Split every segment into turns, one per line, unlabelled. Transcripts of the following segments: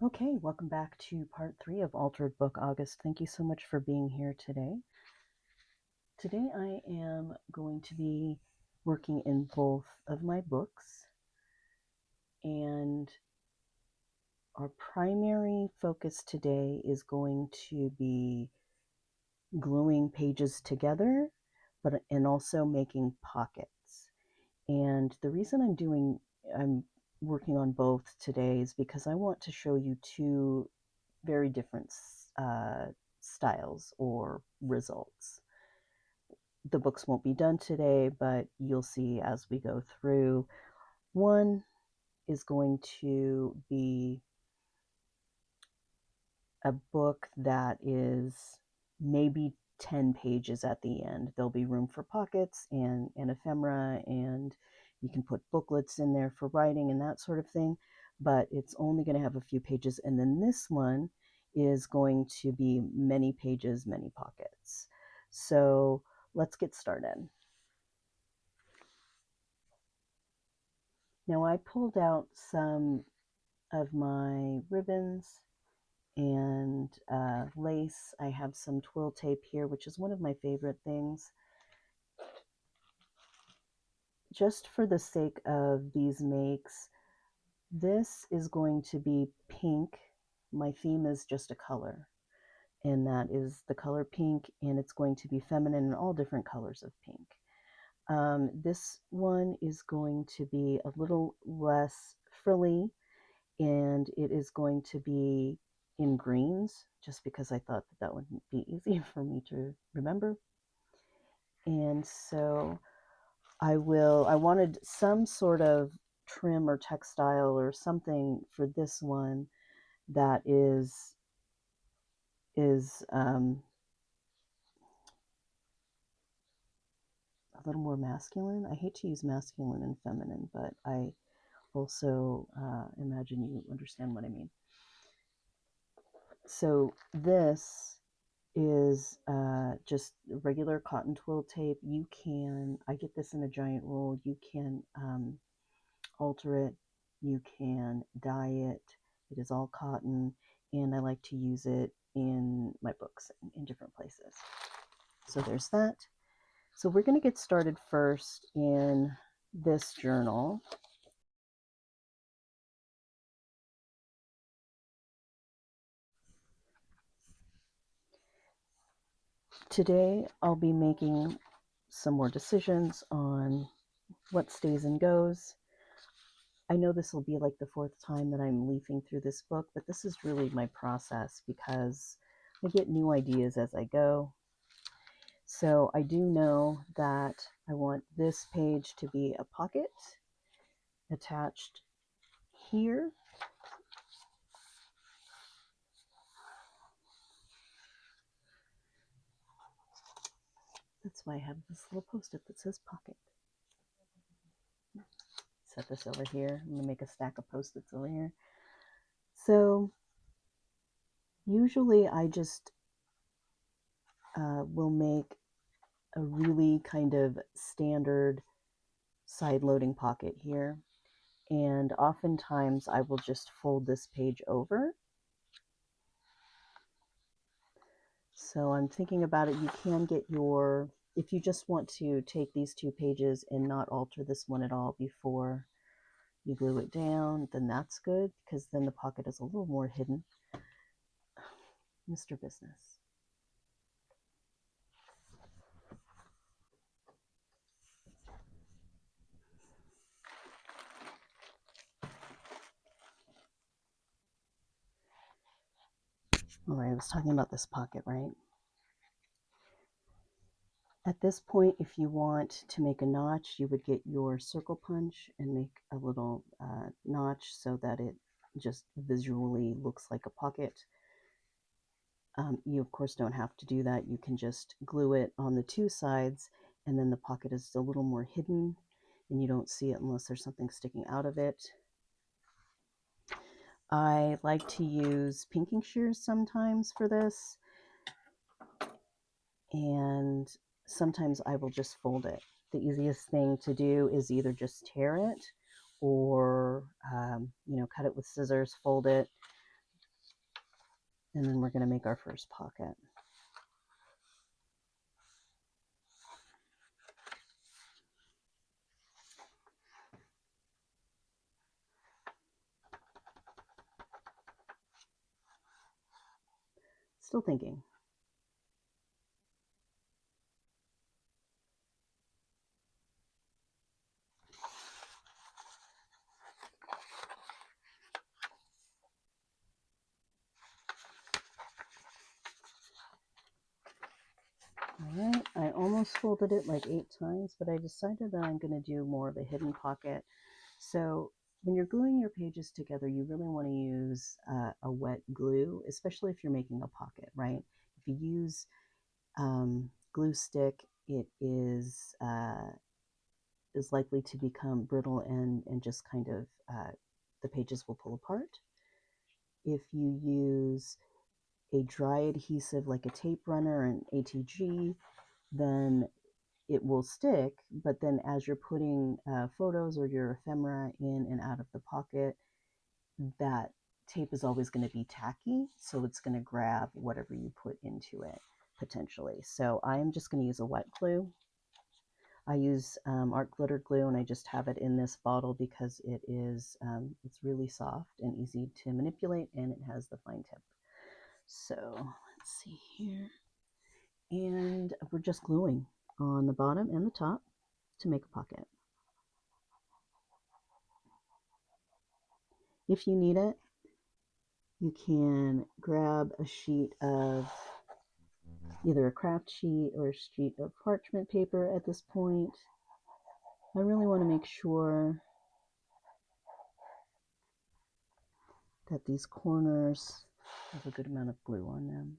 Okay, welcome back to part 3 of Altered Book August. Thank you so much for being here today. Today I am going to be working in both of my books, and our primary focus today is going to be gluing pages together, and also making pockets. And the reason I'm working on both today is because I want to show you two very different styles or results. The books won't be done today, but you'll see as we go through. One is going to be a book that is maybe 10 pages at the end. There'll be room for pockets and ephemera, and you can put booklets in there for writing and that sort of thing, but it's only going to have a few pages. And then this one is going to be many pages, many pockets. So let's get started. Now I pulled out some of my ribbons and lace. I have some twill tape here, which is one of my favorite things. Just for the sake of these makes, this is going to be pink. My theme is just a color, and that is the color pink, and it's going to be feminine in all different colors of pink. This one is going to be a little less frilly, and it is going to be in greens, just because I thought that would be easy for me to remember. And so I wanted some sort of trim or textile or something for this one that is a little more masculine. I hate to use masculine and feminine, but I also imagine you understand what I mean. So this is just regular cotton twill tape. I get this in a giant roll. You can alter it. You can dye it. It is all cotton, and I like to use it in my books in different places. So there's that. So we're going to get started first in this journal. Today I'll be making some more decisions on what stays and goes. I know this will be like the 4th time that I'm leafing through this book, but this is really my process because I get new ideas as I go. So I do know that I want this page to be a pocket attached here. That's why I have this little post-it that says pocket. Set this over here. I'm going to make a stack of post-its over here. So usually I just will make a really kind of standard side-loading pocket here. And oftentimes I will just fold this page over. So I'm thinking about it. You can get if you just want to take these 2 pages and not alter this one at all before you glue it down, then that's good, because then the pocket is a little more hidden. Mr. Business. All right, I was talking about this pocket, right? At this point, if you want to make a notch, you would get your circle punch and make a little notch so that it just visually looks like a pocket. You, of course, don't have to do that. You can just glue it on the 2 sides, and then the pocket is a little more hidden, and you don't see it unless there's something sticking out of it. I like to use pinking shears sometimes for this, and sometimes I will just fold it. The easiest thing to do is either just tear it or cut it with scissors, fold it. And then we're going to make our first pocket. Still thinking. All right, I almost folded it like 8 times, but I decided that I'm going to do more of a hidden pocket. So when you're gluing your pages together, you really want to use a wet glue, especially if you're making a pocket, right? If you use glue stick, it is likely to become brittle and just kind of the pages will pull apart. If you use a dry adhesive like a tape runner and ATG, then it will stick, but then as you're putting photos or your ephemera in and out of the pocket, that tape is always going to be tacky, so it's going to grab whatever you put into it potentially. So I'm just going to use a wet glue. I use art glitter glue, and I just have it in this bottle because it is it's really soft and easy to manipulate, and it has the fine tip. So let's see here, and we're just gluing on the bottom and the top to make a pocket. If you need it, you can grab a sheet of either a craft sheet or a sheet of parchment paper at this point. I really want to make sure that these corners have a good amount of glue on them.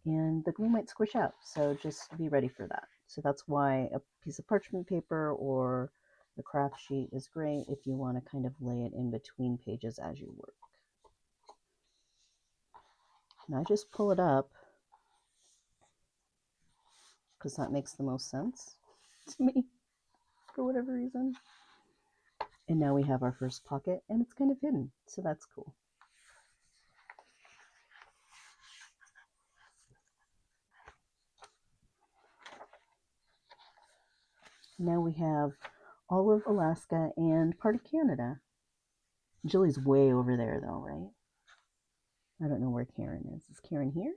And the glue might squish out, so just be ready for that. So that's why a piece of parchment paper or the craft sheet is great if you want to kind of lay it in between pages as you work. And I just pull it up because that makes the most sense to me for whatever reason. And now we have our first pocket, and it's kind of hidden, so that's cool. Now we have all of Alaska and part of Canada. Julie's way over there though, right? I don't know where Karen is. Is Karen here?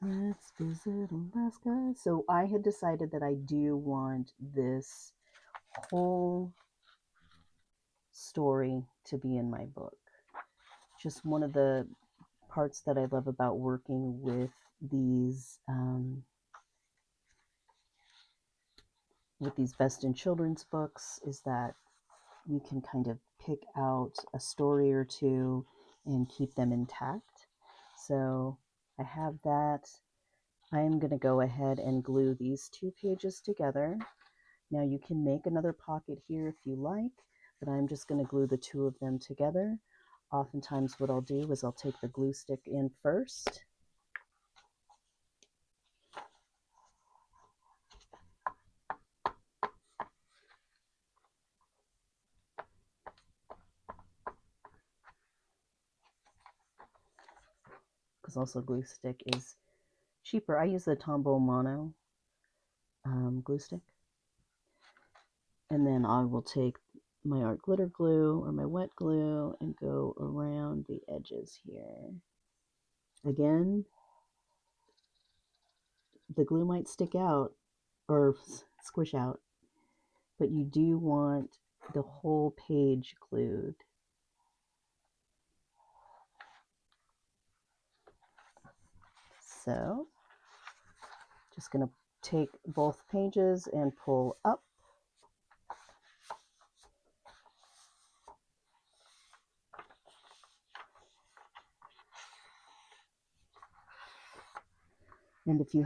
Let's visit Alaska. So I had decided that I do want this whole story to be in my book. Just one of the parts that I love about working with these Best in Children's books is that you can kind of pick out a story or two and keep them intact. So I have that. I am going to go ahead and glue these 2 pages together. Now you can make another pocket here if you like, but I'm just going to glue the 2 of them together. Oftentimes what I'll do is I'll take the glue stick in first. Because also glue stick is cheaper. I use the Tombow Mono glue stick. And then I will take my art glitter glue or my wet glue and go around the edges here. Again, the glue might stick out or squish out, but you do want the whole page glued. So, just going to take both pages and pull up. And if you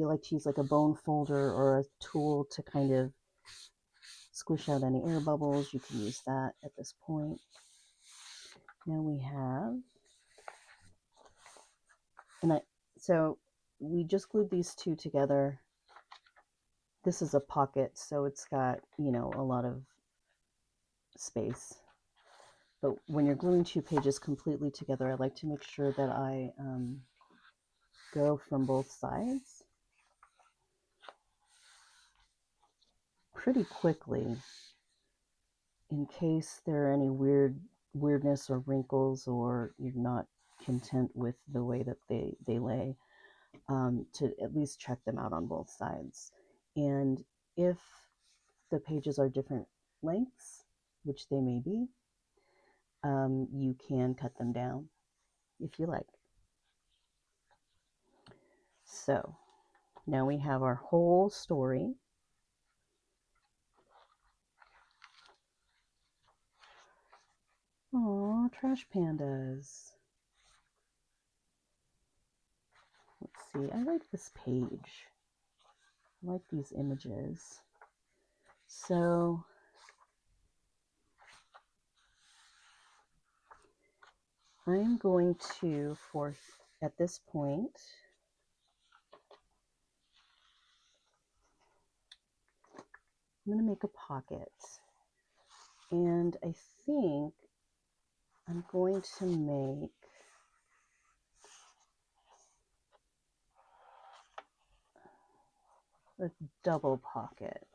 like to use like a bone folder or a tool to kind of squish out any air bubbles, you can use that at this point. Now we have, so we just glued these 2 together. This is a pocket, so it's got, a lot of space. But when you're gluing two pages completely together, I like to make sure that I go from both sides pretty quickly in case there are any weirdness or wrinkles, or you're not content with the way that they lay, to at least check them out on both sides. And if the pages are different lengths, which they may be, you can cut them down if you like. So now we have our whole story. Aw, trash pandas. Let's see, I like this page. I like these images. So I'm going to, at this point, I'm going to make a pocket. And I think I'm going to make a double pocket.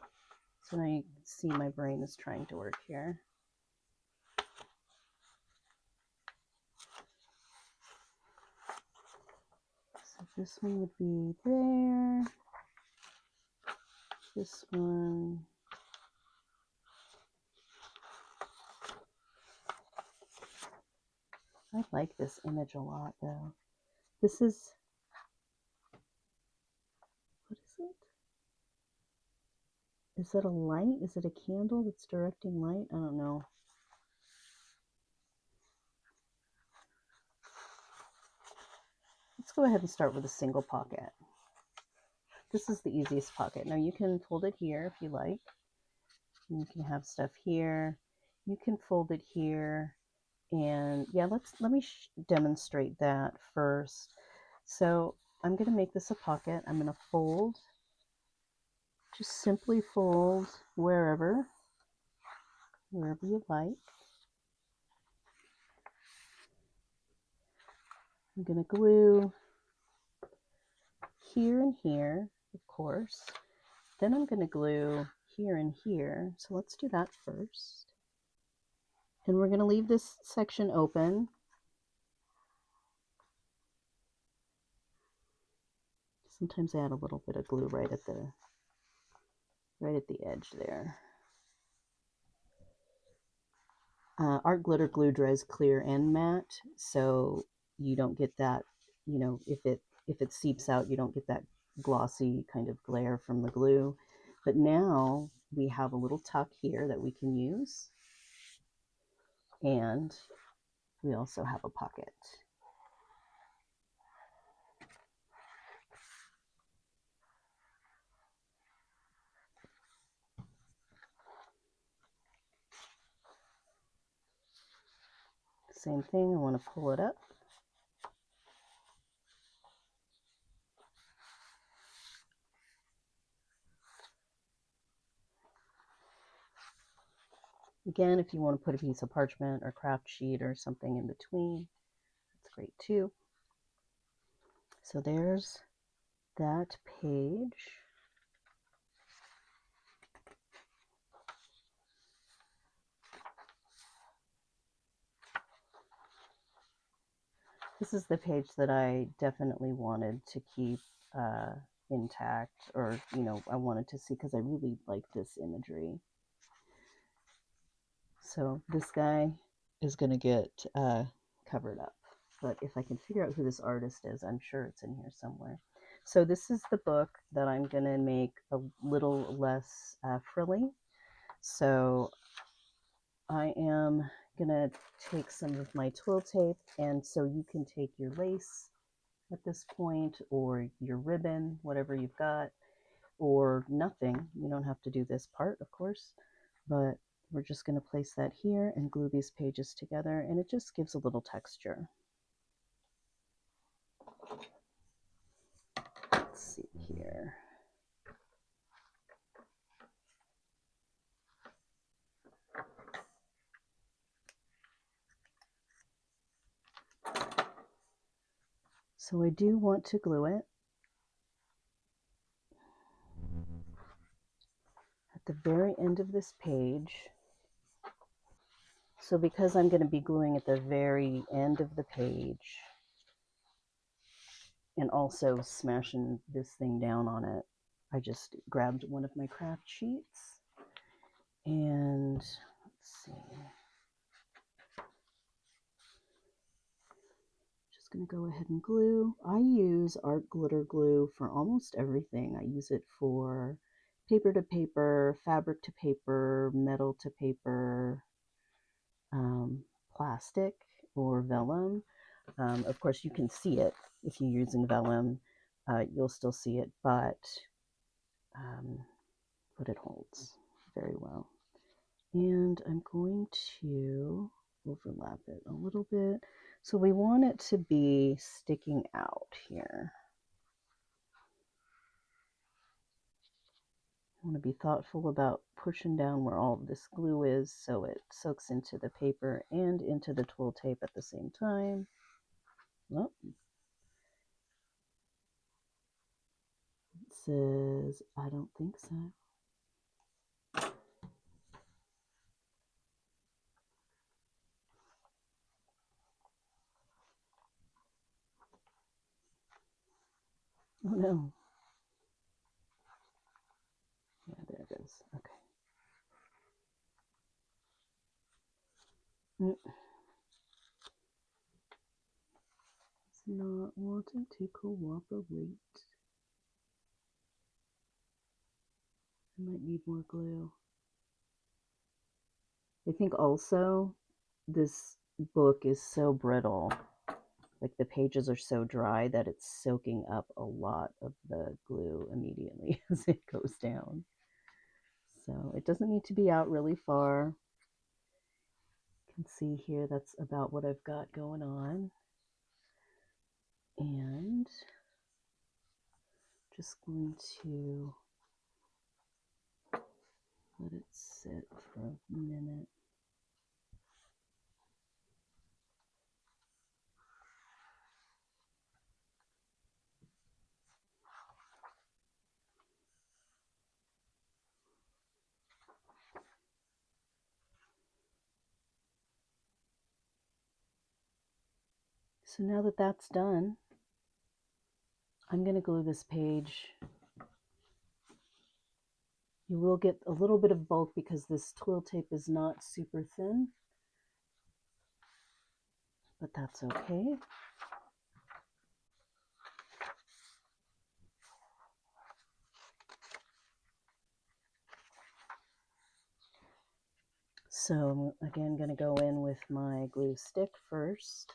So now you can see my brain is trying to work here. So this one would be there. This one. I like this image a lot, though. This is, what is it? Is it a light? Is it a candle that's directing light? I don't know. Let's go ahead and start with a single pocket. This is the easiest pocket. Now you can fold it here if you like. You can have stuff here. You can fold it here. And yeah, let me demonstrate that first. So I'm going to make this a pocket. I'm going to fold, just simply fold wherever you like. I'm going to glue here and here, of course. Then I'm going to glue here and here. So let's do that first. And we're going to leave this section open. Sometimes I add a little bit of glue right at the edge there. Art glitter glue dries clear and matte, so you don't get that, you know, if it seeps out, you don't get that glossy kind of glare from the glue. But now we have a little tuck here that we can use, and we also have a pocket. Same thing, I want to pull it up. Again, if you want to put a piece of parchment or craft sheet or something in between, that's great too. So there's that page. This is the page that I definitely wanted to keep intact, or, you know, I wanted to see because I really like this imagery. So this guy is going to get covered up. But if I can figure out who this artist is, I'm sure it's in here somewhere. So this is the book that I'm going to make a little less frilly. So I am going to take some of my twill tape, and so you can take your lace at this point, or your ribbon, whatever you've got, or nothing. You don't have to do this part, of course, but we're just going to place that here and glue these pages together, and it just gives a little texture. Let's see here. So I do want to glue it. At the very end of this page. So because I'm going to be gluing at the very end of the page and also smashing this thing down on it, I just grabbed one of my craft sheets and let's see. Just going to go ahead and glue. I use art glitter glue for almost everything. I use it for paper to paper, fabric to paper, metal to paper, plastic or vellum. Of course, you can see it if you're using vellum. You'll still see it, but it holds very well. And I'm going to overlap it a little bit. So we want it to be sticking out here. I want to be thoughtful about pushing down where all of this glue is so it soaks into the paper and into the twill tape at the same time. Well, it says, I don't think so. Oh no. Yeah, there it goes. Okay. It's not wanting to cooperate. I might need more glue. I think also this book is so brittle. Like the pages are so dry that it's soaking up a lot of the glue immediately as it goes down. So it doesn't need to be out really far. You can see here that's about what I've got going on. And just going to let it sit for a minute. So now that that's done, I'm going to glue this page. You will get a little bit of bulk because this twill tape is not super thin, but that's okay. So I'm again going to go in with my glue stick first.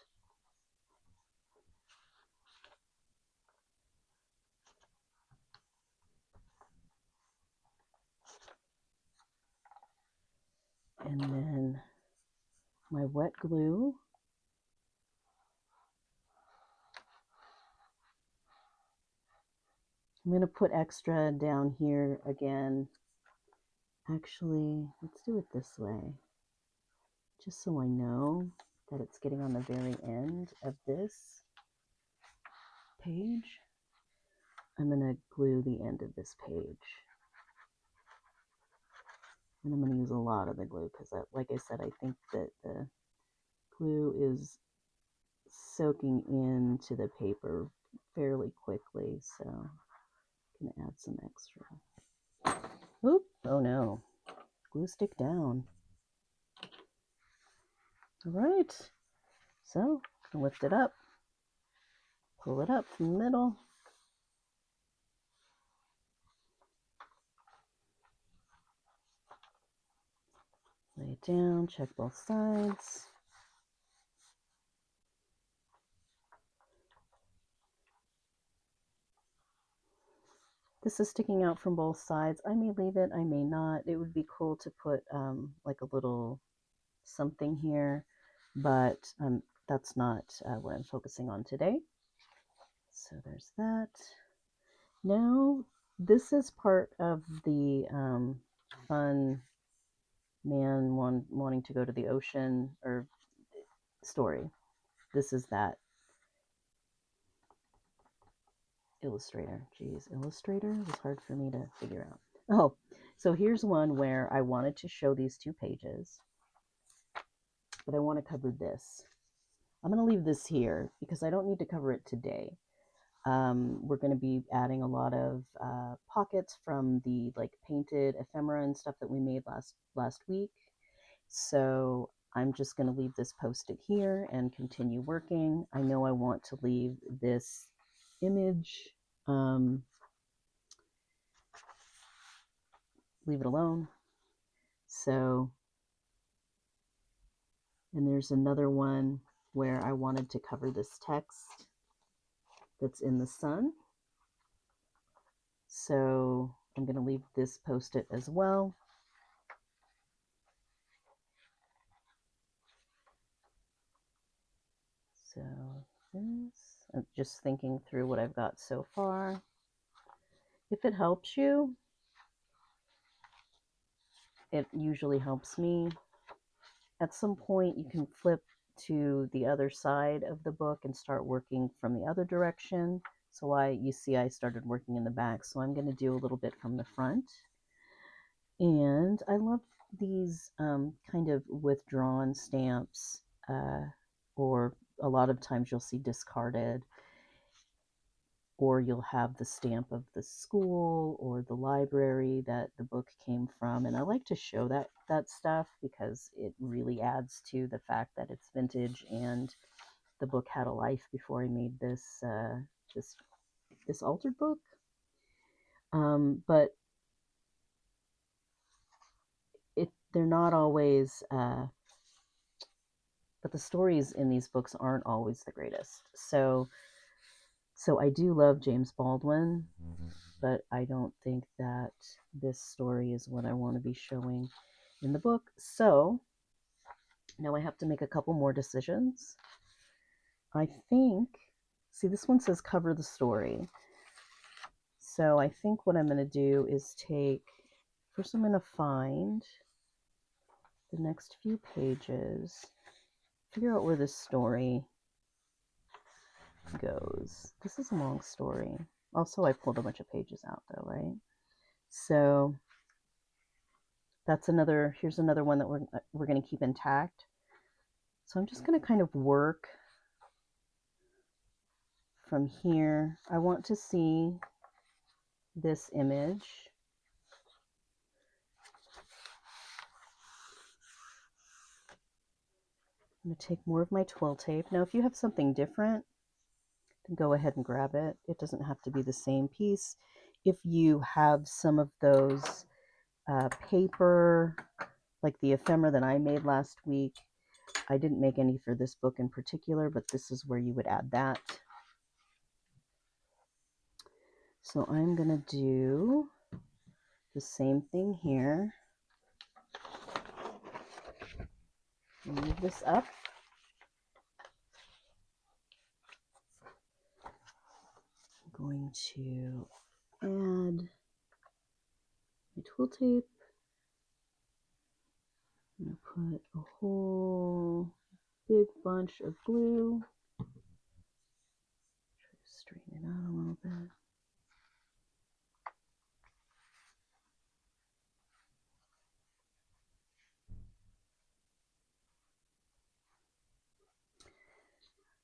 And then my wet glue. I'm going to put extra down here again. Actually, let's do it this way, just so I know that it's getting on the very end of this page. I'm going to glue the end of this page. And I'm going to use a lot of the glue because, like I said, I think that the glue is soaking into the paper fairly quickly, so I'm going to add some extra. Oop, oh no, glue stick down. All right, so lift it up, pull it up from the middle. Lay it down, check both sides. This is sticking out from both sides. I may leave it, I may not. It would be cool to put like a little something here, but that's not what I'm focusing on today. So there's that. Now, this is part of the fun man wanting to go to the ocean or story. This is that. Illustrator. Geez, Illustrator was hard for me to figure out. Oh, so here's one where I wanted to show these 2 pages, but I want to cover this. I'm going to leave this here because I don't need to cover it today. We're going to be adding a lot of pockets from the like painted ephemera and stuff that we made last week. So I'm just going to leave this posted here and continue working. I know I want to leave this image, leave it alone. So, and there's another one where I wanted to cover this text that's in the sun. So I'm going to leave this post-it as well. So this, I'm just thinking through what I've got so far. If it helps you, it usually helps me. At some point, you can flip to the other side of the book and start working from the other direction. So you see I started working in the back, so I'm going to do a little bit from the front. And I love these kind of withdrawn stamps, or a lot of times you'll see discarded, or you'll have the stamp of the school or the library that the book came from. And I like to show that stuff because it really adds to the fact that it's vintage and the book had a life before I made this this altered book. But they're not always, but the stories in these books aren't always the greatest. So I do love James Baldwin, but I don't think that this story is what I want to be showing in the book. So now I have to make a couple more decisions. I think, see, this one says cover the story. So I think what I'm going to do is first I'm going to find the next few pages, figure out where this story goes. This is a long story. Also, I pulled a bunch of pages out though, right? So here's another one that we're going to keep intact. So I'm just going to kind of work from here. I want to see this image. I'm going to take more of my twill tape. Now, if you have something different, then go ahead and grab it. It doesn't have to be the same piece. If you have some of those paper, like the ephemera that I made last week, I didn't make any for this book in particular, but this is where you would add that. So I'm going to do the same thing here. Move this up. I'm going to add my twill tape. I'm going to put a whole big bunch of glue. Try to straighten it out a little bit.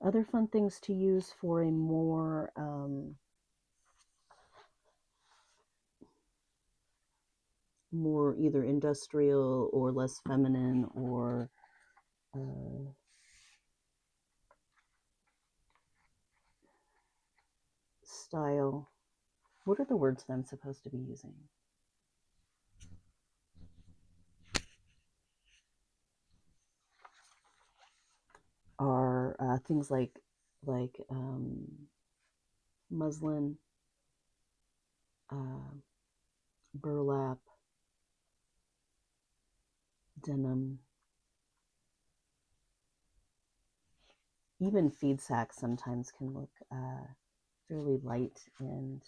Other fun things to use for a more either industrial or less feminine or style. What are the words that I'm supposed to be using? Are things like muslin, burlap, denim, even feed sacks sometimes can look fairly light and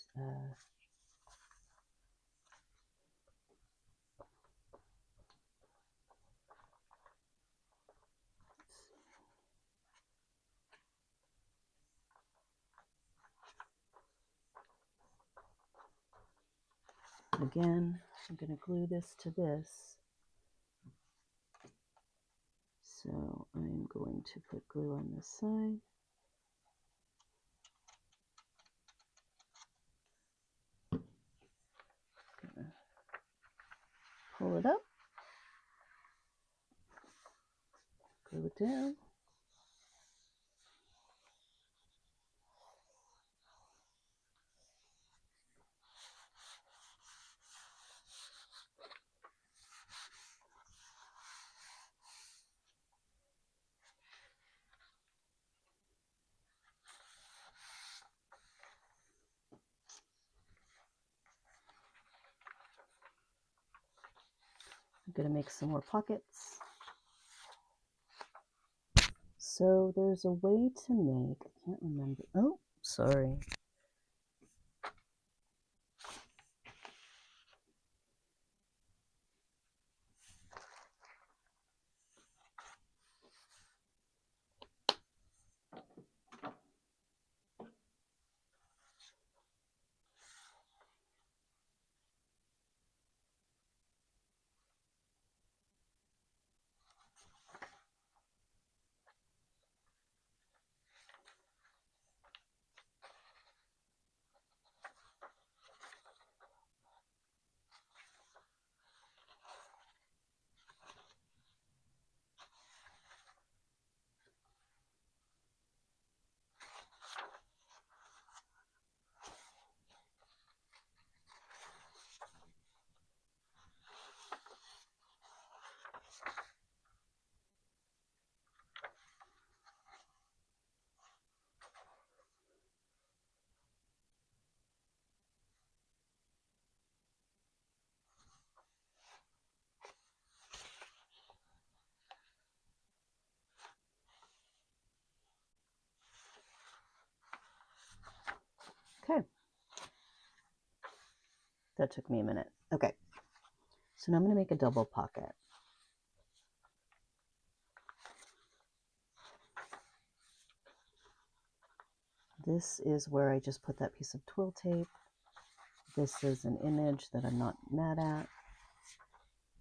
Again, I'm going to glue this to this. So I'm going to put glue on this side. Gonna pull it up, glue it down. I'm going to make some more pockets. So there's a way to make, I can't remember, oh, sorry. Okay. That took me a minute. Okay. So now I'm going to make a double pocket. This is where I just put that piece of twill tape. This is an image that I'm not mad at.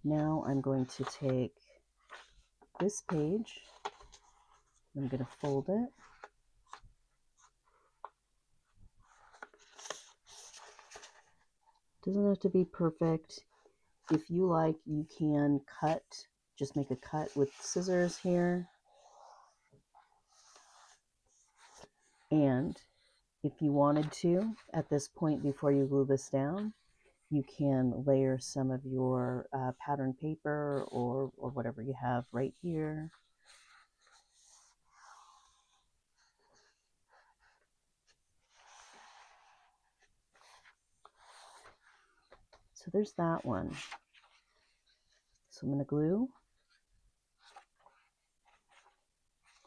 Now I'm going to take this page, I'm going to fold it. Doesn't have to be perfect. If you like, you can cut, just make a cut with scissors here. And if you wanted to, at this point before you glue this down, you can layer some of your pattern paper or whatever you have right here. So there's that one. So I'm going to glue.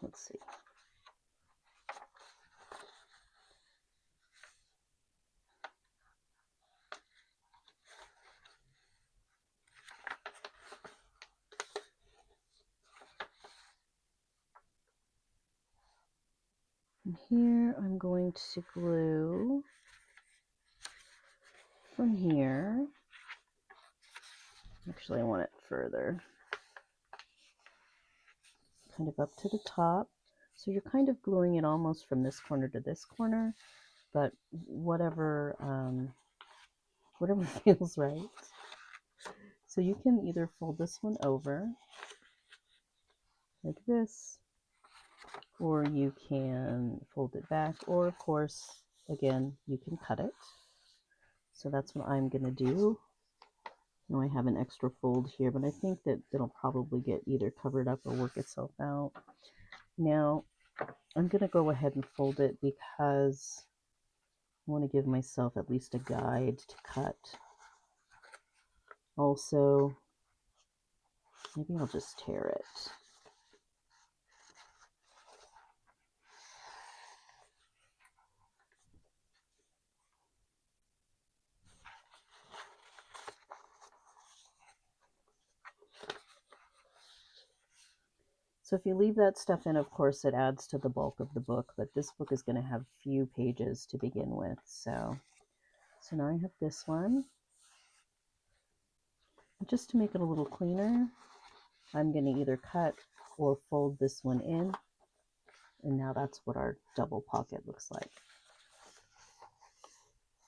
Let's see. And here I'm going to glue from here. Actually, I want it further. Kind of up to the top. So you're kind of gluing it almost from this corner to this corner, but whatever, whatever feels right. So you can either fold this one over like this, or you can fold it back, or of course, again, you can cut it. So that's what I'm going to do. Now I have an extra fold here, but I think that it'll probably get either covered up or work itself out. Now I'm going to go ahead and fold it because I want to give myself at least a guide to cut. Also, maybe I'll just tear it. So if you leave that stuff in, of course, it adds to the bulk of the book, but this book is going to have few pages to begin with. So now I have this one. Just to make it a little cleaner, I'm going to either cut or fold this one in, and now that's what our double pocket looks like.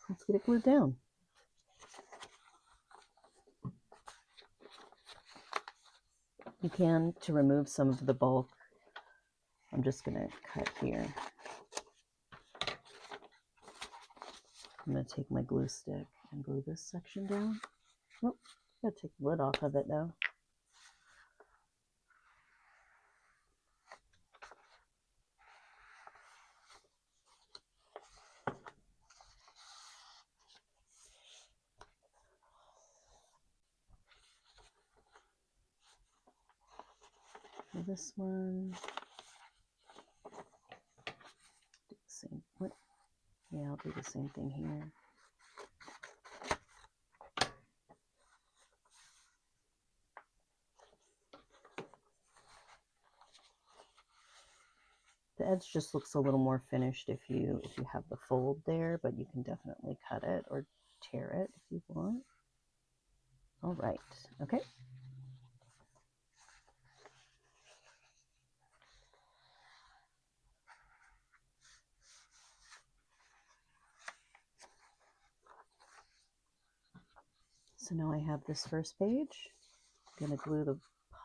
Let's get it glued down. You can, to remove some of the bulk, I'm just going to cut here. I'm going to take my glue stick and glue this section down. Oh, gotta take the lid off of it though. For this one, do the same. What? Yeah, I'll do the same thing here. The edge just looks a little more finished if you have the fold there, but you can definitely cut it or tear it if you want. All right, okay. So now I have this first page. I'm going to glue the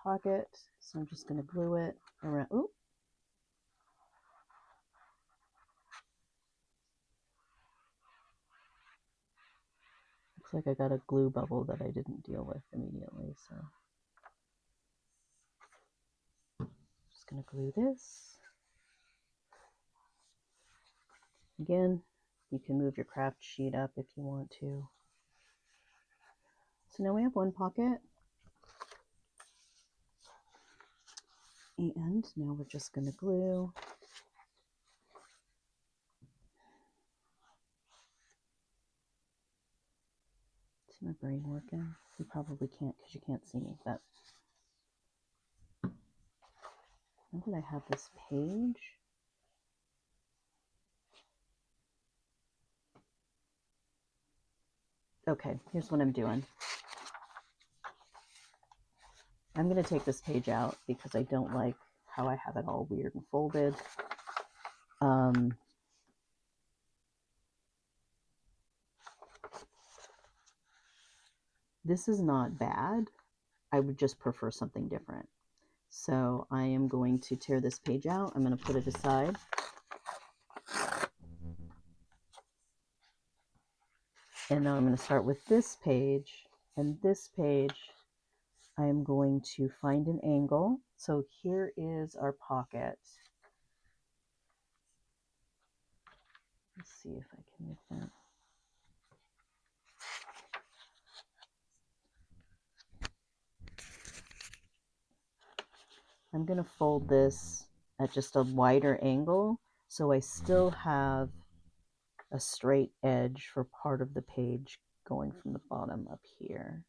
pocket, so I'm just going to glue it around. Ooh. Looks like I got a glue bubble that I didn't deal with immediately, so just going to glue this. Again, you can move your craft sheet up if you want to. So now we have one pocket. And now we're just going to glue. Is my brain working? You probably can't because you can't see me, but now that I have this page, okay, here's what I'm doing. I'm going to take this page out because I don't like how I have it all weird and folded. This is not bad. I would just prefer something different. So I am going to tear this page out. I'm going to put it aside. And now I'm going to start with this page. And this page, I am going to find an angle. So here is our pocket. Let's see if I can make that. I'm going to fold this at just a wider angle so I still have a straight edge for part of the page going from the bottom up here.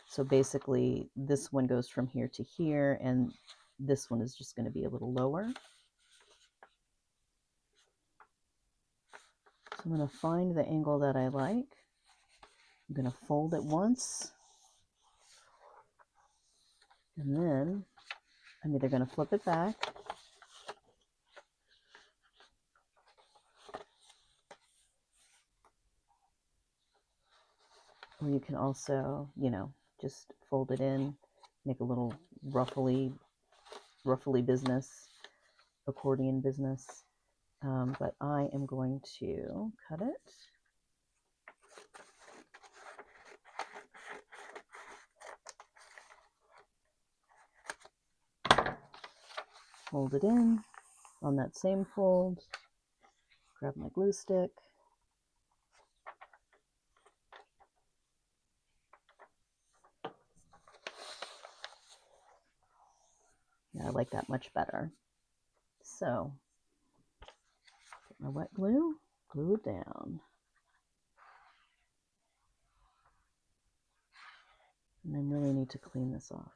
So basically this one goes from here to here, and this one is just going to be a little lower. So I'm going to find the angle that I like. I'm going to fold it once, and then I'm either going to flip it back or you can also, you know, just fold it in, make a little ruffly business, accordion business. But I am going to cut it. Fold it in on that same fold, grab my glue stick, yeah, I like that much better. So, get my wet glue, glue it down. And I really need to clean this off.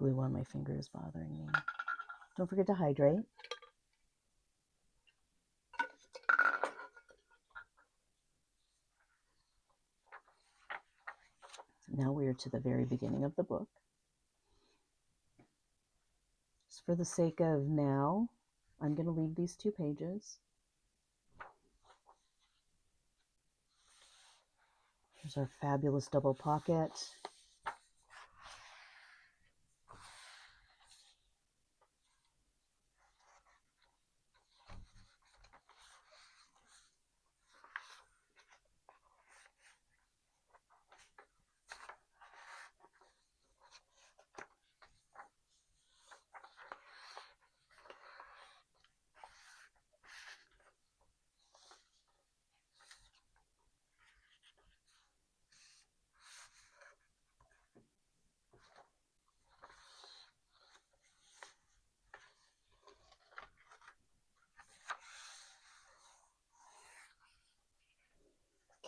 glue on my finger is bothering me. Don't forget to hydrate. Now we are to the very beginning of the book. Just for the sake of now, I'm going to leave these 2 pages. Here's our fabulous double pocket.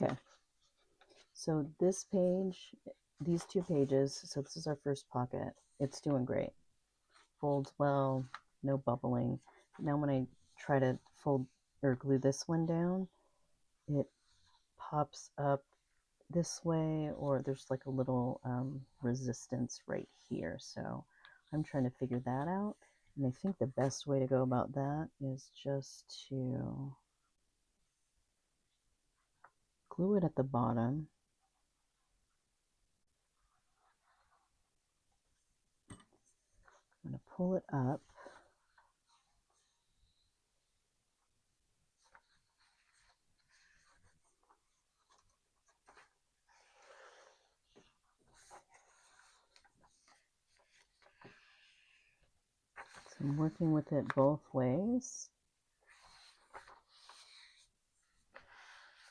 Okay, so this page, these 2 pages, so this is our first pocket. It's doing great. Folds well, no bubbling. Now when I try to fold or glue this one down, it pops up this way, or there's like a little resistance right here. So I'm trying to figure that out. And I think the best way to go about that is just to glue it at the bottom. I'm going to pull it up. So I'm working with it both ways.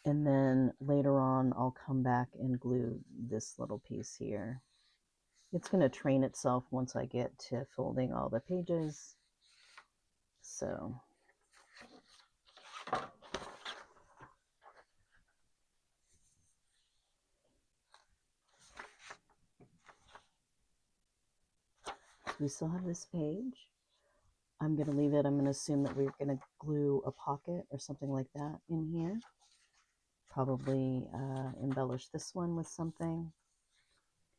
And then later on, I'll come back and glue this little piece here. It's going to train itself once I get to folding all the pages. So we still have this page. I'm going to leave it. I'm going to assume that we're going to glue a pocket or something like that in here. Probably embellish this one with something.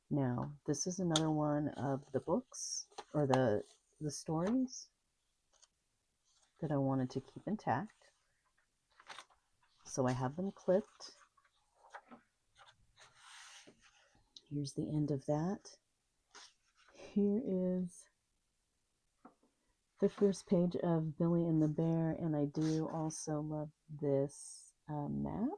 Now, this is another one of the books or the stories that I wanted to keep intact. So I have them clipped. Here's the end of that. Here is the first page of Billy and the Bear, and I do also love this map.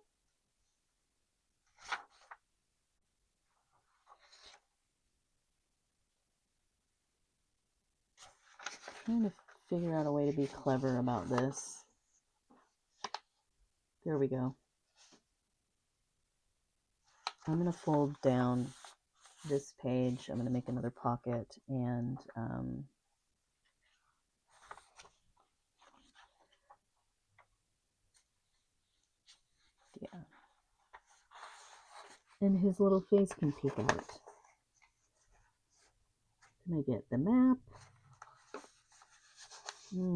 I'm trying to figure out a way to be clever about this. There we go. I'm going to fold down this page. I'm going to make another pocket and yeah. And his little face can peek out. Then I get the map. Let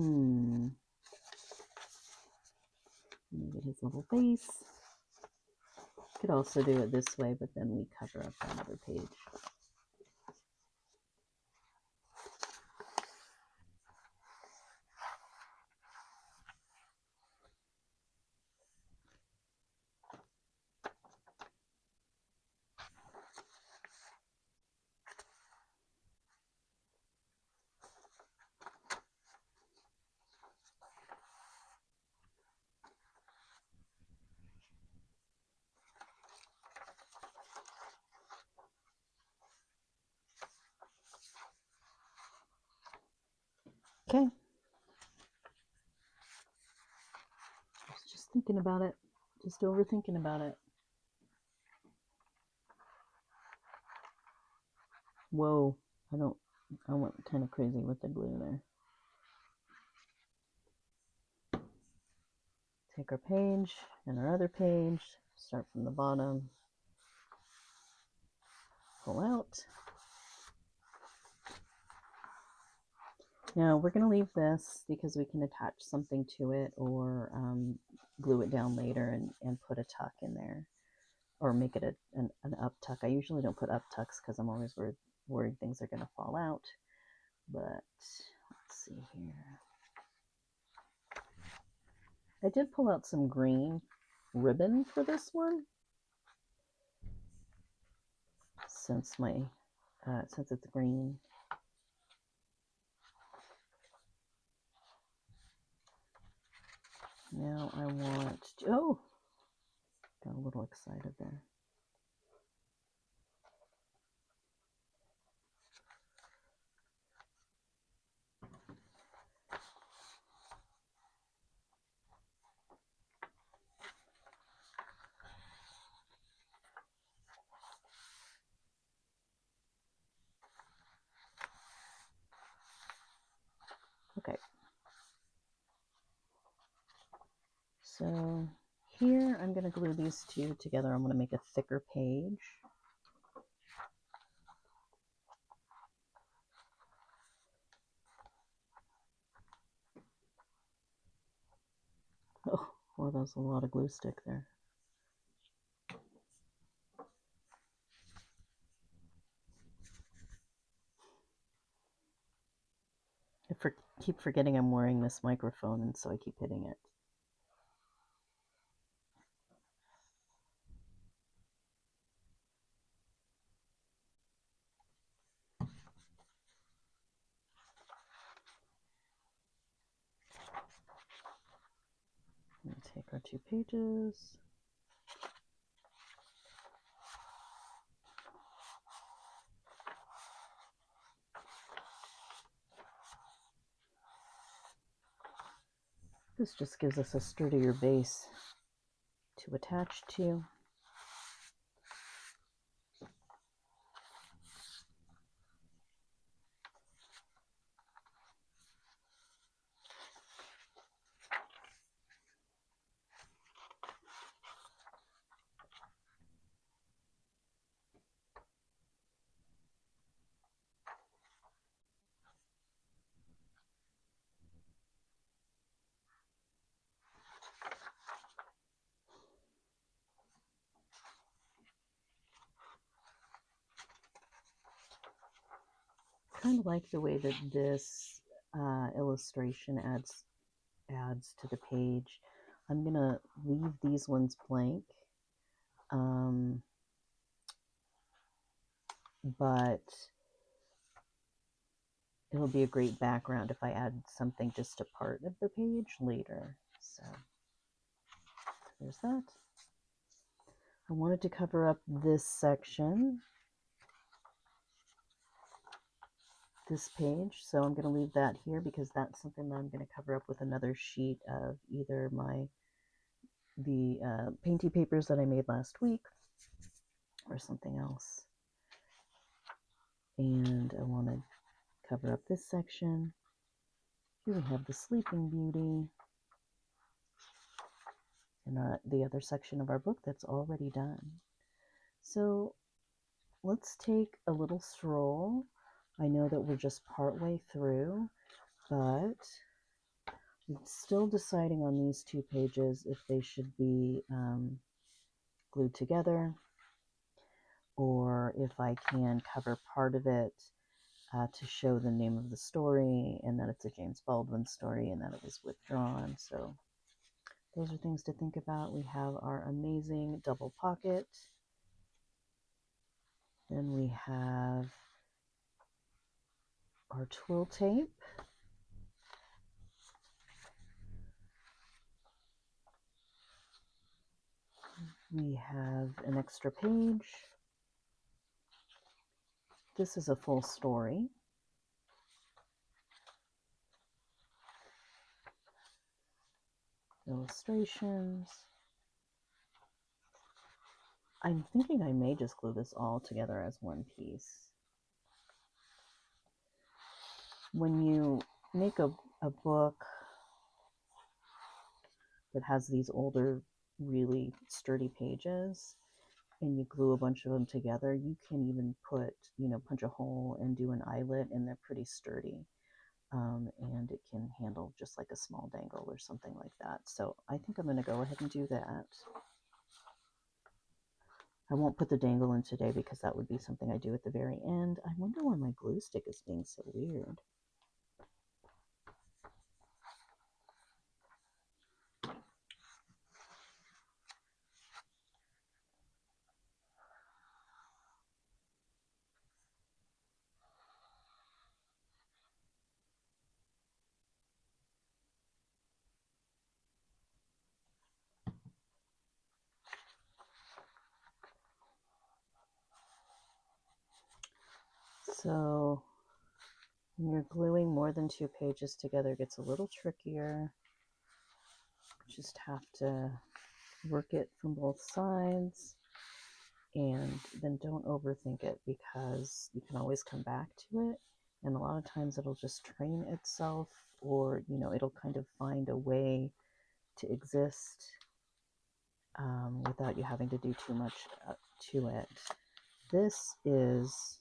me get his little face. Could also do it this way, but then we cover up another page. Okay. I was just thinking about it. Just overthinking about it. Whoa. I went kind of crazy with the glue there. Take our page and our other page. Start from the bottom. Pull out. Now we're going to leave this because we can attach something to it or glue it down later and put a tuck in there or make it an up tuck. I usually don't put up tucks because I'm always worried things are going to fall out. But let's see here. I did pull out some green ribbon for this one since it's green. Now I want to, oh, got a little excited there. Okay. So here I'm going to glue these two together. I'm going to make a thicker page. Oh, well, there's a lot of glue stick there. I keep forgetting I'm wearing this microphone, and so I keep hitting it. Take our 2 pages. This just gives us a sturdier base to attach to. Kind of like the way that this illustration adds to the page. I'm gonna leave these ones blank, but it'll be a great background if I add something just to part of the page later. So there's that. I wanted to cover up this section, this page, so I'm going to leave that here because that's something that I'm going to cover up with another sheet of either the painty papers that I made last week or something else. And I want to cover up this section. Here we have the Sleeping Beauty and the other section of our book that's already done. So let's take a little stroll. I know that we're just partway through, but I'm still deciding on these 2 pages if they should be glued together or if I can cover part of it to show the name of the story and that it's a James Baldwin story and that it was withdrawn. So those are things to think about. We have our amazing double pocket. Then we have our twill tape. We have an extra page. This is a full story. Illustrations. I'm thinking I may just glue this all together as one piece. When you make a book that has these older, really sturdy pages, and you glue a bunch of them together, you can even punch a hole and do an eyelet, and they're pretty sturdy. and it can handle just like a small dangle or something like that. So I think I'm going to go ahead and do that. I won't put the dangle in today because that would be something I do at the very end. I wonder why my glue stick is being so weird. So when you're gluing more than 2 pages together, it gets a little trickier. Just have to work it from both sides, and then don't overthink it because you can always come back to it, and a lot of times it'll just train itself, or it'll kind of find a way to exist without you having to do too much to it. This is,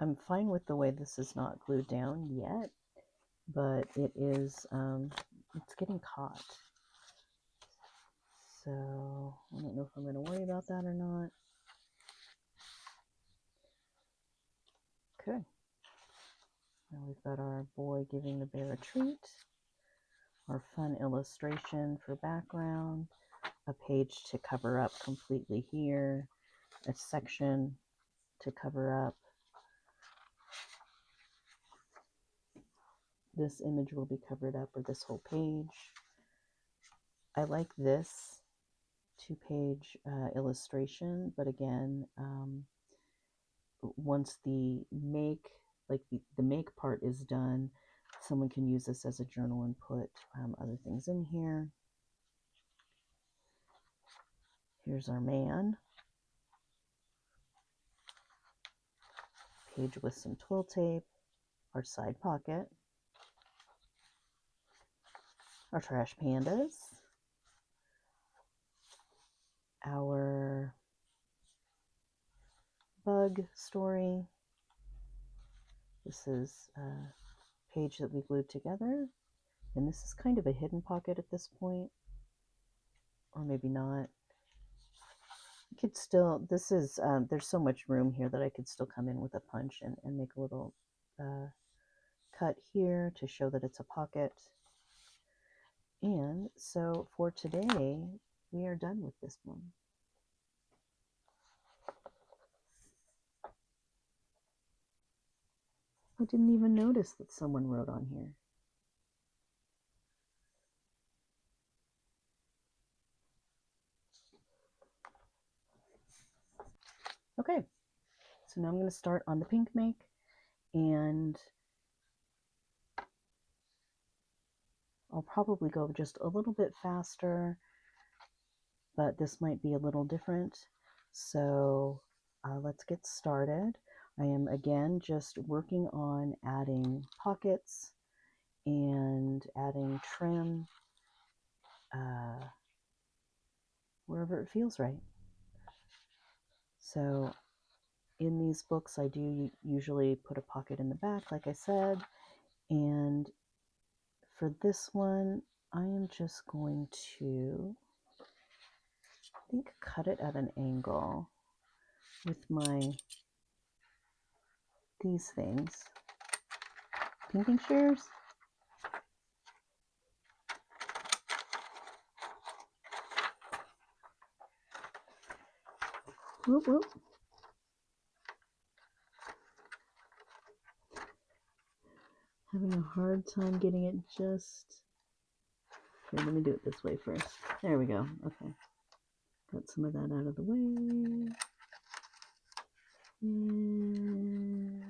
I'm fine with the way this is not glued down yet, but it is, it's getting caught. So I don't know if I'm going to worry about that or not. Okay. Now we've got our boy giving the bear a treat, our fun illustration for background, a page to cover up completely here, a section to cover up. This image will be covered up, or this whole page. I like this 2-page illustration, but again, once the make, the make part is done, someone can use this as a journal and put other things in here. Here's our man. Page with some twill tape, our side pocket, our trash pandas, our bug story. This is a page that we glued together, and this is kind of a hidden pocket at this point, or maybe not. You could still, this is, there's so much room here that I could still come in with a punch and make a little cut here to show that it's a pocket. And so for today, we are done with this one. I didn't even notice that someone wrote on here. Okay, so now I'm going to start on the pink make, and I'll probably go just a little bit faster, but this might be a little different. So let's get started. I am again just working on adding pockets and adding trim wherever it feels right. So in these books, I do usually put a pocket in the back, like I said, and for this one, I am just going to, I think, cut it at an angle with these things. Painting shears. Whoop, whoop. Having a hard time getting it just... Here, let me do it this way first. There we go. Okay. Got some of that out of the way. And...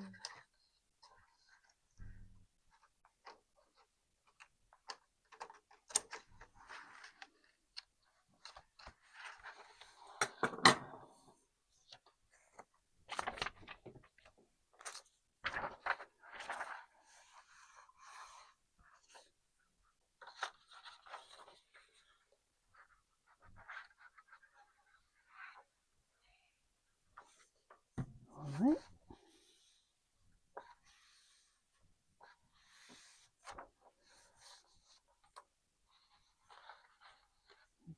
all right.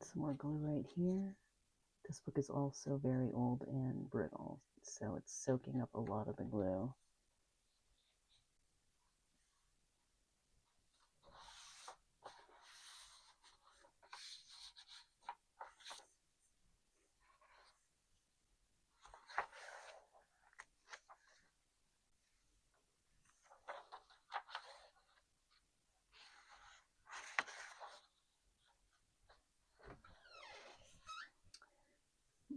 some more glue right here. This book is also very old and brittle, so it's soaking up a lot of the glue.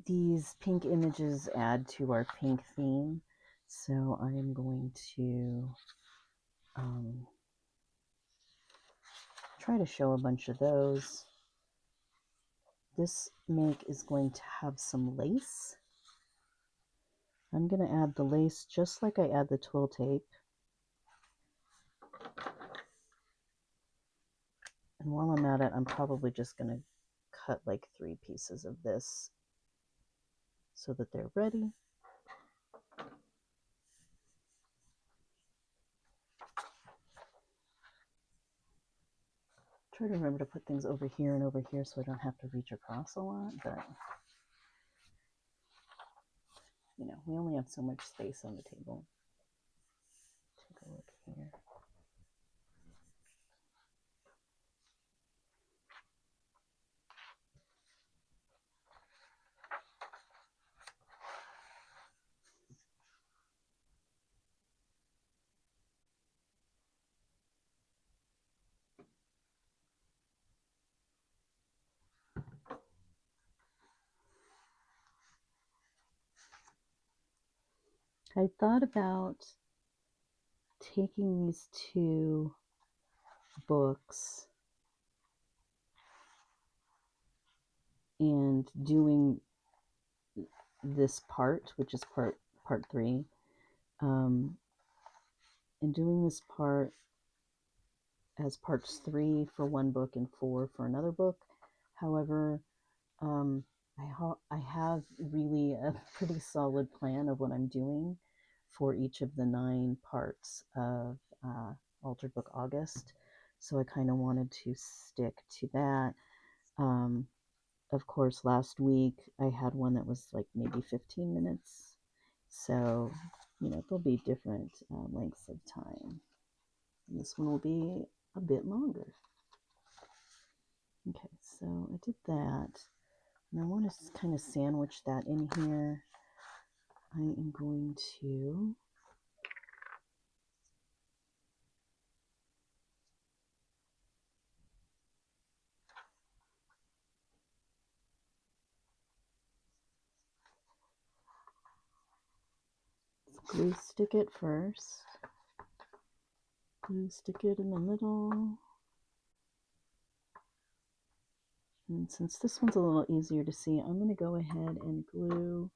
These pink images add to our pink theme, so I am going to try to show a bunch of those. This make is going to have some lace. I'm going to add the lace just like I add the twill tape. And while I'm at it, I'm probably just going to cut like 3 pieces of this so that they're ready. Try to remember to put things over here and over here so I don't have to reach across a lot, but you know, we only have so much space on the table. Take a look here. I thought about taking these 2 books and doing this part, which is part 3, and doing this part as parts 3 for one book and 4 for another book. However, I have really a pretty solid plan of what I'm doing for each of the 9 parts of Altered Book August, so I kind of wanted to stick to that. Of course, last week I had one that was like maybe 15 minutes, so you know, there'll be different lengths of time. And this one will be a bit longer. Okay, so I did that. And I want to kind of sandwich that in here. I am going to glue stick it first. Glue stick it in the middle. And since this one's a little easier to see, I'm going to go ahead and glue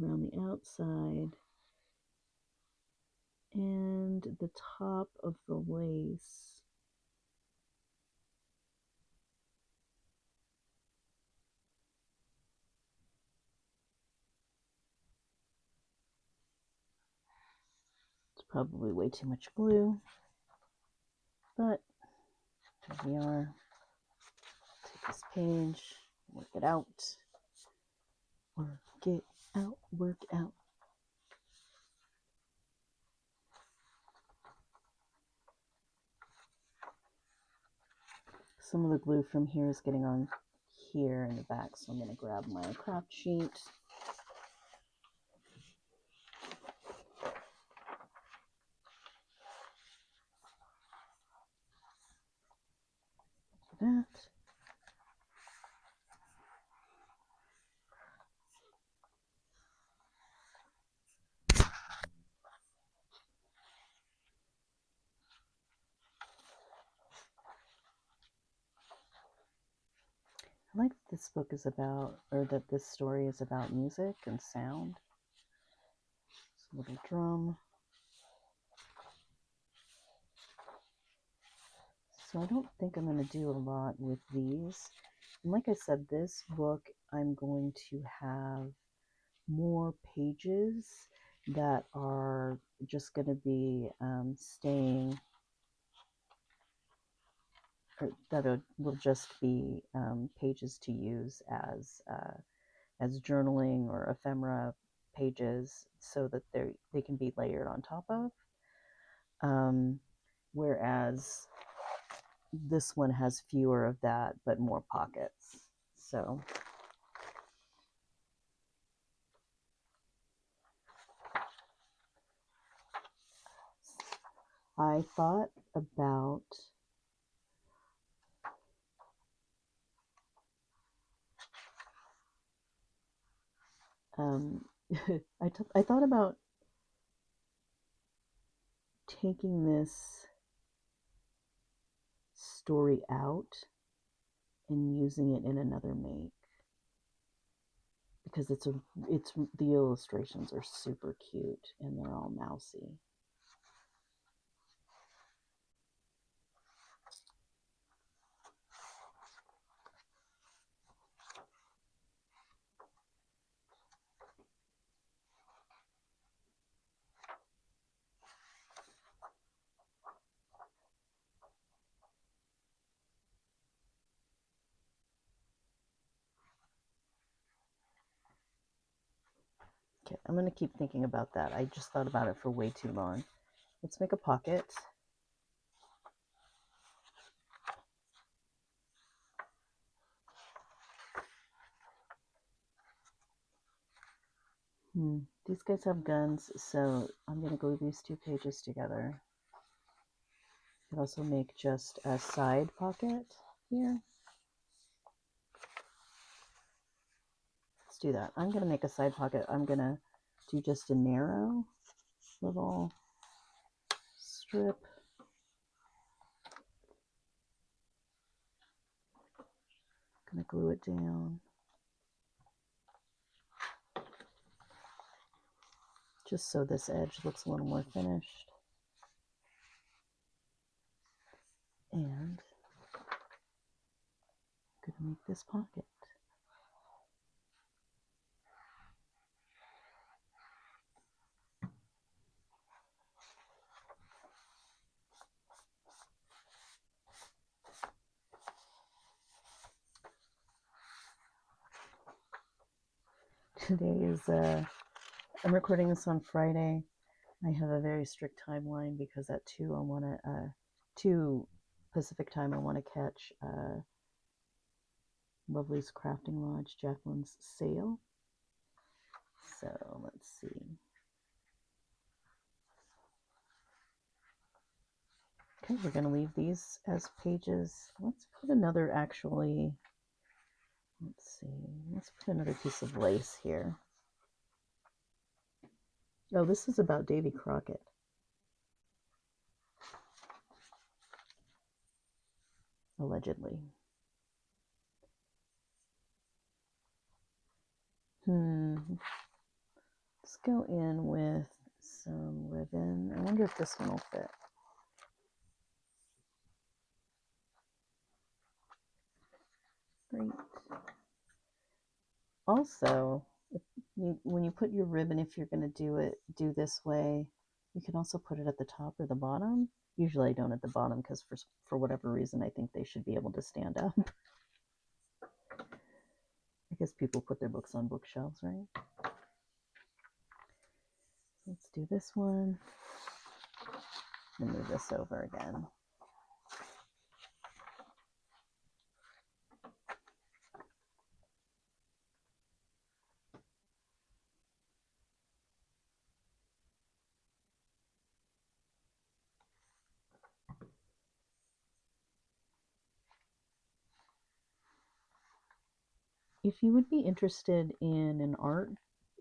around the outside and the top of the lace. It's probably way too much glue, but here we are. Take this page, work it out, work it out, work out. Some of the glue from here is getting on here in the back, so I'm going to grab my craft sheet. That. I like that this book is about, or that this story is about music and sound. This little drum. So I don't think I'm going to do a lot with these. And like I said, this book I'm going to have more pages that are just going to be staying that will just be pages to use as journaling or ephemera pages, so that they can be layered on top of. Whereas this one has fewer of that, but more pockets. So I thought about I thought about taking this story out and using it in another make, because it's the illustrations are super cute and they're all mousy. Okay, I'm going to keep thinking about that. I just thought about it for way too long. Let's make a pocket. These guys have guns, so I'm going to glue these two pages together. You could also make just a side pocket here. Let's do that. I'm going to make a side pocket. I'm going to do just a narrow little strip. I'm going to glue it down. Just so this edge looks a little more finished. And I'm going to make this pocket. Today is, I'm recording this on Friday. I have a very strict timeline because at 2 I want to, 2 Pacific time, I want to catch Lovely's Crafting Lodge, Jacqueline's sale. So let's see. Okay, we're going to leave these as pages. Let's put another, actually, let's see. Let's put another piece of lace here. Oh, this is about Davy Crockett. Allegedly. Let's go in with some ribbon. I wonder if this one will fit. Great. Also, when you put your ribbon, if you're going to do this way, you can also put it at the top or the bottom. Usually I don't at the bottom because for whatever reason I think they should be able to stand up. I guess people put their books on bookshelves, right? Let's do this one and move this over again. If you would be interested in an art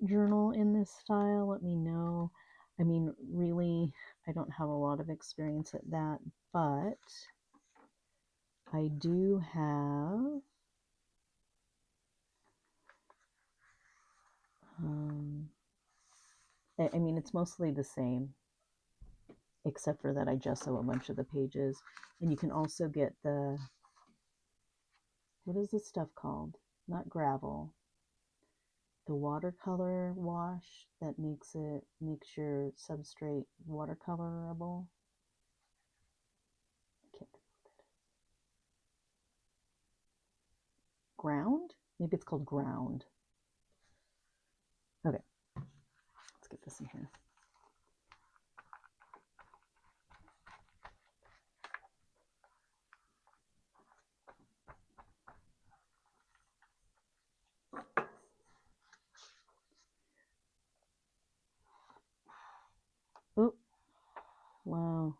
journal in this style, let me know. I mean, really, I don't have a lot of experience at that, but I do have I mean, it's mostly the same, except for that I gesso a bunch of the pages. And you can also get the, what is this stuff called? Not gravel. The watercolor wash that makes your substrate watercolorable. I can't think of what that is. Maybe it's called Ground. Okay, let's get this in here. Oh, wow,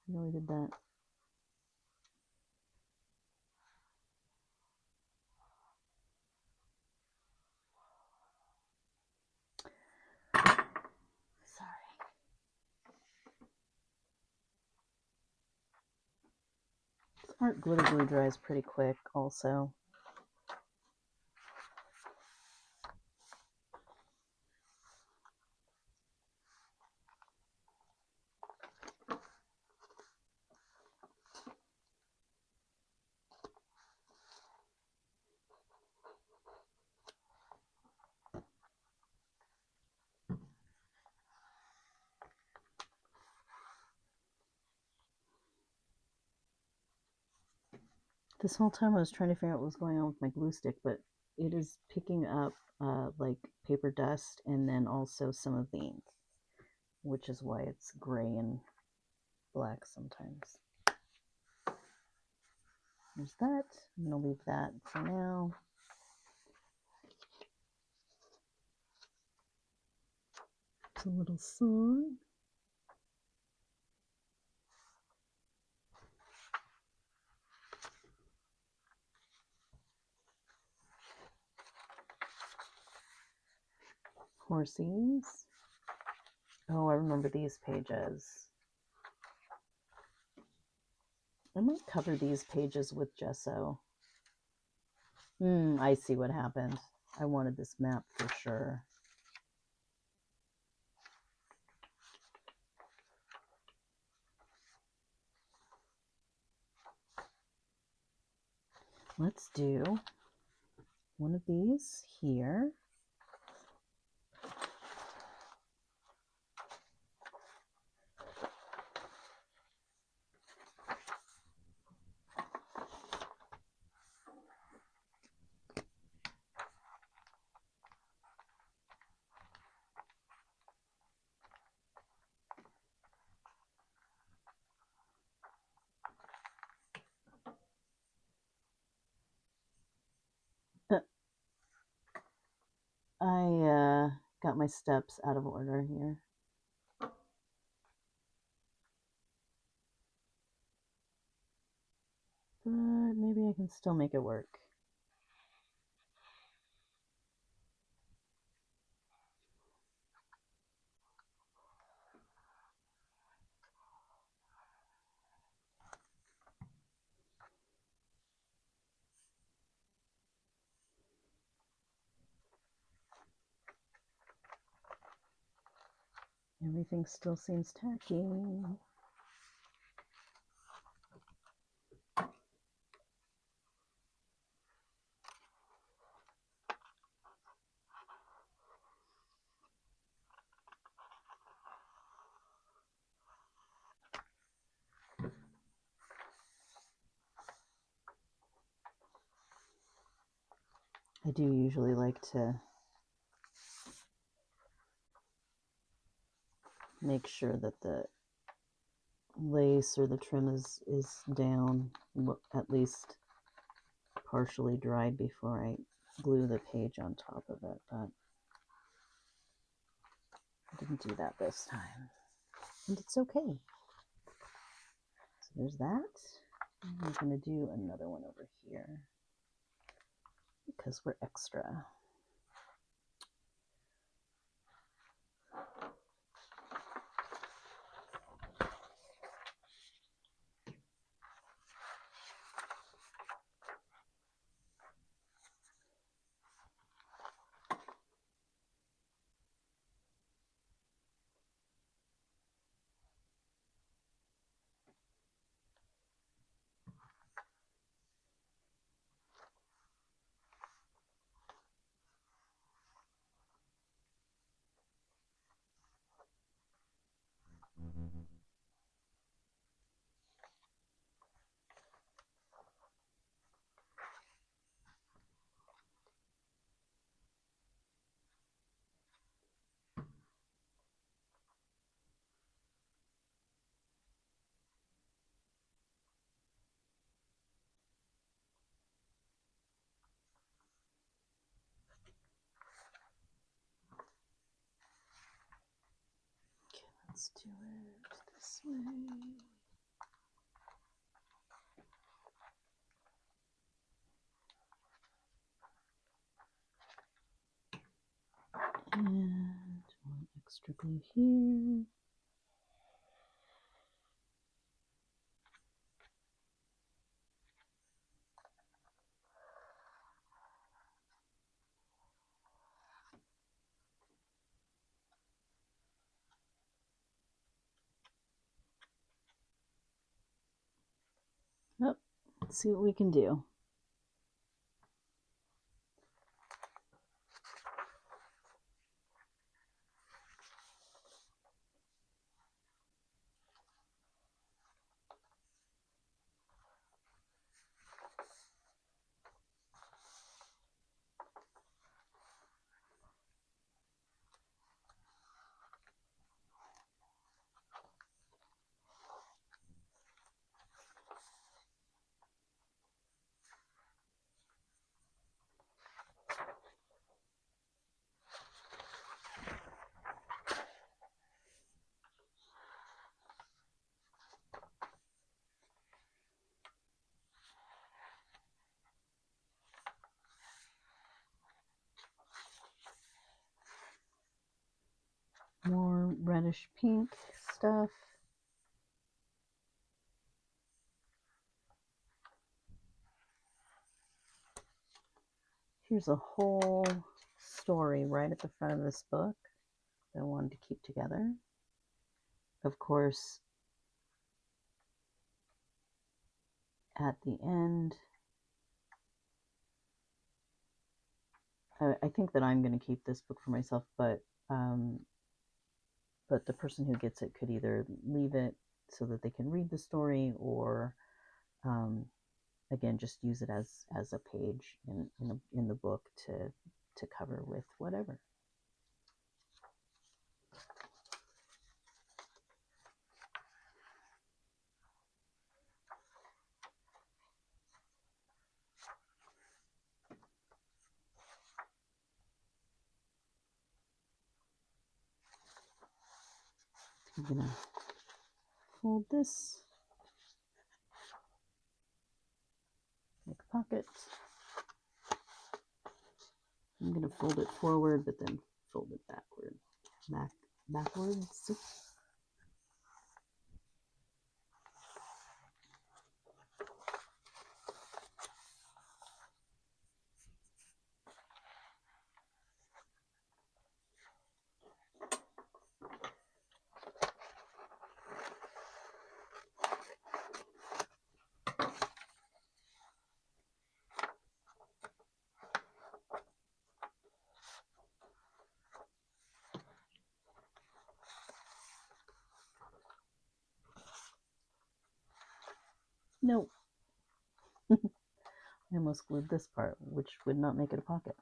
really did that. Sorry. Smart glitter glue dries pretty quick also. This whole time I was trying to figure out what was going on with my glue stick, but it is picking up like paper dust and then also some of the ink, which is why it's gray and black sometimes. There's that. I'm going to leave that for now. It's a little song. Horsies. Oh, I remember these pages. I might cover these pages with gesso. I see what happened. I wanted this map for sure. Let's do one of these here. I got my steps out of order here. But maybe I can still make it work. Everything still seems tacky. I do usually like to make sure that the lace or the trim is down, at least partially dried before I glue the page on top of it, but I didn't do that this time, and it's okay. So there's that. I'm going to do another one over here because we're extra. Let's do it this way. And one extra glue here. Oh, let's see what we can do. More reddish pink stuff. Here's a whole story right at the front of this book that I wanted to keep together. Of course, at the end, I think that I'm going to keep this book for myself, but the person who gets it could either leave it so that they can read the story, or again, just use it as a page in the book to cover with whatever. I'm gonna fold this, make a pocket. I'm gonna fold it forward, but then fold it backwards. Nope. I almost glued this part, which would not make it a pocket.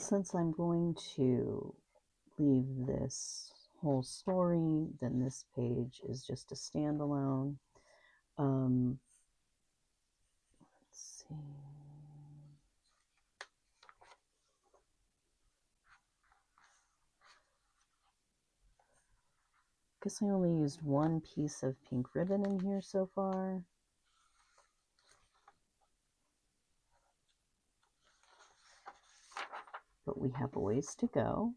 Since I'm going to leave this whole story, then this page is just a standalone. Let's see. Guess I only used one piece of pink ribbon in here so far. But we have a ways to go.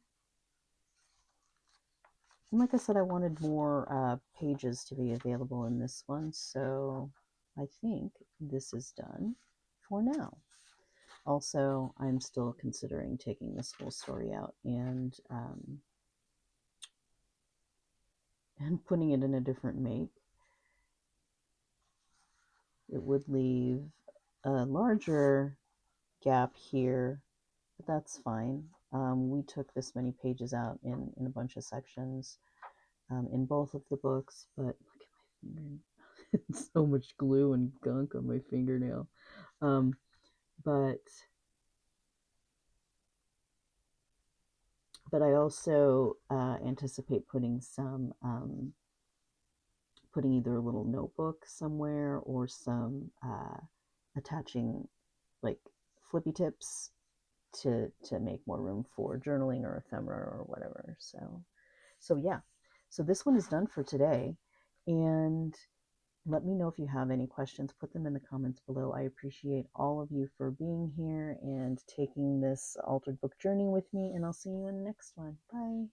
And like I said, I wanted more pages to be available in this one, so I think this is done for now. Also, I'm still considering taking this whole story out and and putting it in a different make, it would leave a larger gap here, but that's fine. We took this many pages out in a bunch of sections in both of the books, but look at my finger. It's so much glue and gunk on my fingernail. Um, but I also anticipate putting putting either a little notebook somewhere or some attaching like flippy tips to make more room for journaling or ephemera or whatever. So yeah. So this one is done for today, and let me know if you have any questions. Put them in the comments below. I appreciate all of you for being here and taking this altered book journey with me, and I'll see you in the next one. Bye.